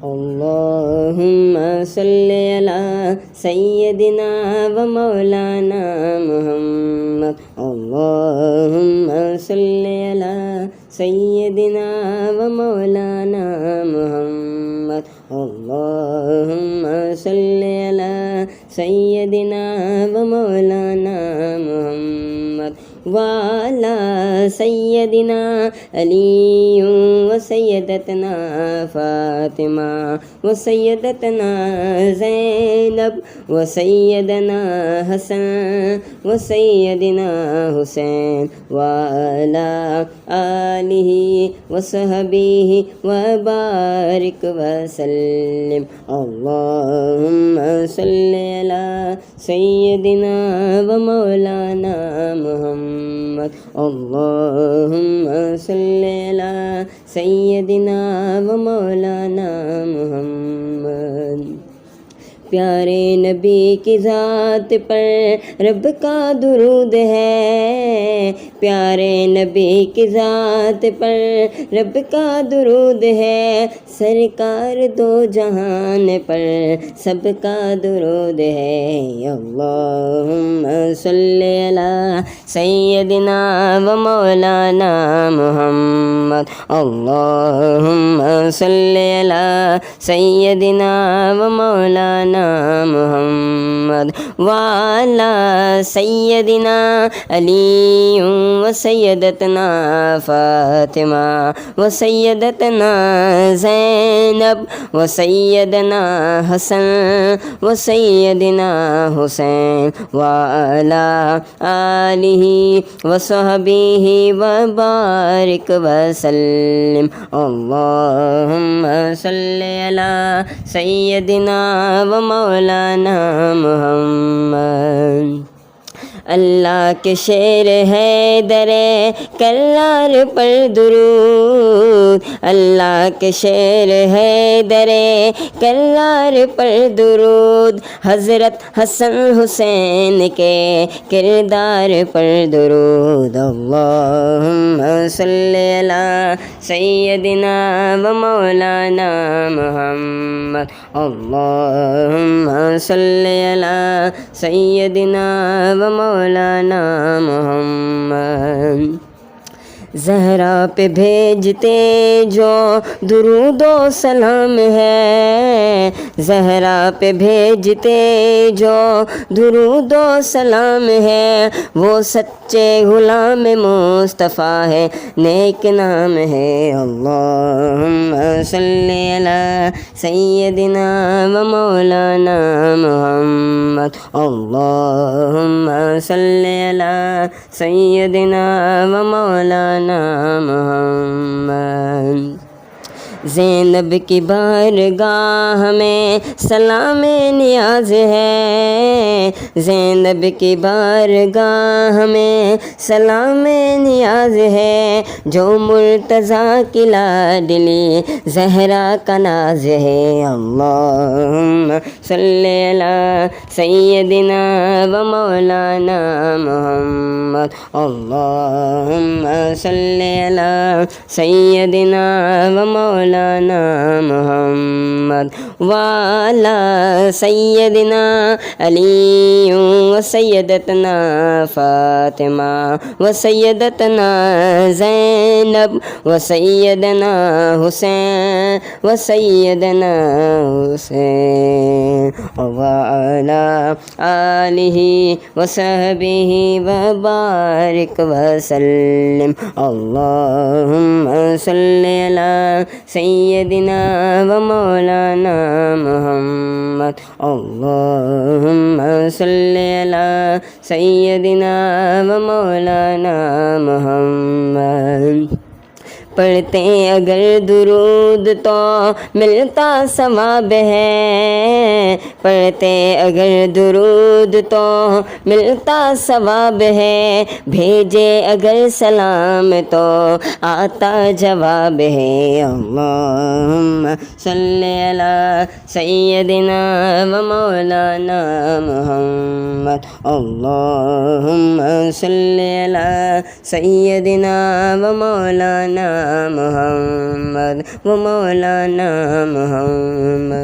अल्लाहुम्मा सल्ली अला सय्यदिना व मौलाना मुहम्मद। अल्लाहुम्मा सल्ली अला सय्यदिना व मौलाना मुहम्मद। अल्लाहुम्मा सल्ली अला सय्यदिना व मौलाना मुहम्मद वाला सय्यदिना अली व सय्यदतना फातिमा व सय्यदतना ज़ैनब व सय्यदना हसन व सय्यदना हुसैन वाला आलिही व सहबिही व बारिक वसल्लिम। अल्लाहुम्मा सल्ली अला सय्यदिना व मौलाना मुहम्मद। अल्लाहुम्मा सल्ली अला सय्यदिना व मौलाना मुहम्मद। प्यारे नबी की ज़ात पर रब का दुरूद है, प्यारे नबी की ज़ात पर रब का दुरूद है, सरकार दो जहान पर सबका दुरूद है। अल्लाहुम्मा सल्ली अला सय्यदिना व मौलाना मुहम्मद। अल्लाहुम्मा सल्ली अला सय्यदिना व मौलाना मुहम्मद वाला सय्यदिना अली व सय्यदतना फातिमा व सय्यदतना ज़ैनब व सय्यदना हसन व सय्यदना हुसैन वाला आलिही व सहबिही व बारिक वसल्लिम। अल्लाहुम्मा सल्ली अला सय्यदिना व मौलाना मुहम्मद। अल्लाह के शेर है दरे कल्लार पर दुरूद, अल्लाह के शेर है दरे कल्लार पर दुरूद, हज़रत हसन हुसैन के किरदार पर दुरूद। अल्लाहुम्मा सल्ली अला सय्यदिना व मौलाना मुहम्मद। अल्लाहुम्मा सल्ली अला सय्यदिना व मौलाना मुहम्मद। ज़हरा पे भेजते जो दुरूदो सलाम है, ज़हरा पे भेजते जो दुरूदो सलाम है, वो सच्चे गुलाम मुस्तफ़ा है, नेक नाम है। अल्लाहुम्मा सल्ली अला सय्यदिना व मौलाना मुहम्मद। अल्लाहुम्मा सल्ली अला सय्यदिना व मौलाना मुहम्मद। ज़ैनब की बारगाह में सलाम नियाज है, ज़ैनब की बारगाह में सलाम नियाज है, जो मुर्तज़ा की लाडली ज़हरा का नाज है। अल्लाहुम्मा सल्ली अला सय्यदिना व मौलाना मुहम्मद। अल्लाहुम्मा सल्ली अला सय्यदिना व मौलाना मुहम्मद वाला सय्यदिना अली व सय्यदतना फातिमा व सय्यदतना ज़ैनब व सय्यदना हुसैन व सय्यदना हुसैन वाला आलिही व सहबिही व बारिक वसल्लिम। अल्लाहुम्मा सल्ली अला सय्यदिना व मौलाना मुहम्मद। अल्लाहुम्मा सल्ली अला सय्यदिना व मौलाना मुहम्मद। पढ़ते अगर दुरूद तो मिलता सवाब है, पढ़ते अगर दुरूद तो मिलता सवाब है, भेजे अगर सलाम तो आता जवाब है। अल्लाहुम्मा सल्ली अला सय्यदिना व मौलाना मुहम्मद। मुहम्मद। अल्लाहुम्मा सल्लि अला सय्यदिना व मौलाना मुहम्मद व मौलाना मुहम्मद।